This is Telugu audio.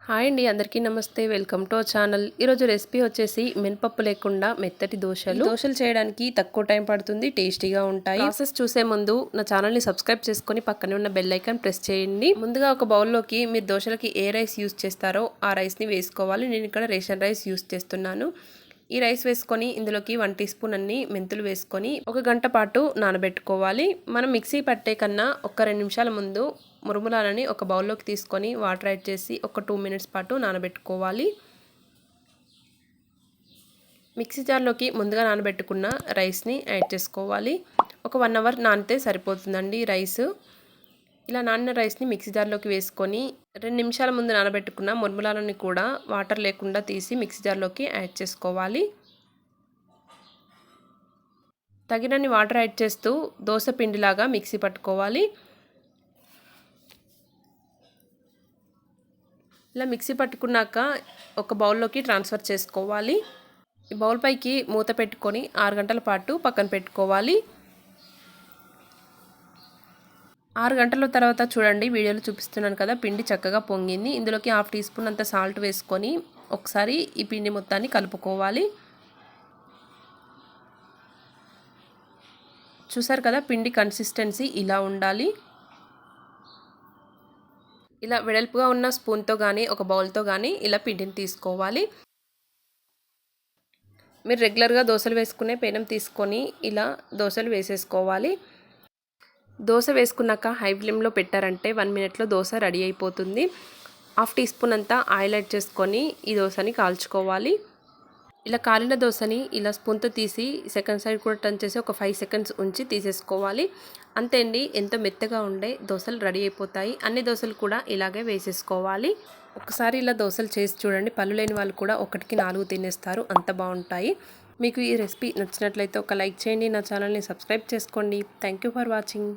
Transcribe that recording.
హాయ్ అండి, అందరికీ నమస్తే. Welcome to our channel. ఈరోజు రెసిపీ వచ్చేసి మినపప్పు లేకుండా మెత్తటి దోశలు చేయడానికి తక్కువ టైం పడుతుంది, టేస్టీగా ఉంటాయి. ప్రాసెస్ చూసే ముందు నా ఛానల్ని సబ్స్క్రైబ్ చేసుకొని పక్కనే ఉన్న బెల్ ఐకాన్ ప్రెస్ చేయండి. ముందుగా ఒక బౌల్లోకి మీరు దోశలకి ఏ రైస్ యూస్ చేస్తారో ఆ రైస్ని వేసుకోవాలి. నేను ఇక్కడ రేషన్ రైస్ యూస్ చేస్తున్నాను. ఈ రైస్ వేసుకొని ఇందులోకి 1 టీ స్పూన్ అన్ని మెంతులు వేసుకొని 1 గంట పాటు నానబెట్టుకోవాలి. మనం మిక్సీ పట్టే కన్నా ఒక 2 నిమిషాల ముందు మురుమురాలని ఒక బౌల్లోకి తీసుకొని వాటర్ యాడ్ చేసి ఒక 2 మినిట్స్ పాటు నానబెట్టుకోవాలి. మిక్సీ జార్లోకి ముందుగా నానబెట్టుకున్న రైస్ని యాడ్ చేసుకోవాలి. ఒక 1 అవర్ నానితే సరిపోతుందండి రైస్. ఇలా నానిన రైస్ని మిక్సీ జార్లోకి వేసుకొని 2 నిమిషాల ముందు నానబెట్టుకున్న మురుమురాలని కూడా వాటర్ లేకుండా తీసి మిక్సీ జార్లోకి యాడ్ చేసుకోవాలి. తగినన్ని వాటర్ యాడ్ చేస్తూ దోశ పిండిలాగా మిక్సీ పట్టుకోవాలి. ఇలా మిక్సీ పట్టుకున్నాక ఒక బౌల్లోకి ట్రాన్స్ఫర్ చేసుకోవాలి. ఈ బౌల్ పైకి మూత పెట్టుకొని 6 గంటల పాటు పక్కన పెట్టుకోవాలి. 6 గంటల తర్వాత చూడండి, వీడియోలో చూపిస్తున్నాను కదా, పిండి చక్కగా పొంగింది. ఇందులోకి 1/2 టీ స్పూన్ అంత సాల్ట్ వేసుకొని ఒకసారి ఈ పిండి మొత్తాన్ని కలుపుకోవాలి. చూసారు కదా, పిండి కన్సిస్టెన్సీ ఇలా ఉండాలి. ఇలా వెడల్పుగా ఉన్న స్పూన్తో కానీ ఒక బౌల్తో కానీ ఇలా పిండిని తీసుకోవాలి. మీరు రెగ్యులర్గా దోశలు వేసుకునే పెనం తీసుకొని ఇలా దోశలు వేసేసుకోవాలి. దోశ వేసుకున్నాక హై ఫ్లేమ్లో పెట్టారంటే 1 మినిట్లో దోశ రెడీ అయిపోతుంది. 1/2 టీ స్పూన్ అంతా ఆయిల్ యాడ్ చేసుకొని ఈ దోశని కాల్చుకోవాలి. ఇలా కాలిన దోశని ఇలా స్పూన్తో తీసి సెకండ్ సైడ్ కూడా టర్న్ చేసి ఒక 5 సెకండ్స్ ఉంచి తీసేసుకోవాలి. అంతే అండి, ఎంతో మెత్తగా ఉండే దోశలు రెడీ అయిపోతాయి. అన్ని దోశలు కూడా ఇలాగే వేసేసుకోవాలి. ఒకసారి ఇలా దోశలు చేసి చూడండి, పళ్ళు లేని వాళ్ళు కూడా 1కి 4 తినేస్తారు, అంత బాగుంటాయి. మీకు ఈ రెసిపీ నచ్చినట్లయితే ఒక లైక్ చేయండి, నా ఛానల్ని సబ్స్క్రైబ్ చేసుకోండి. Thank you for watching.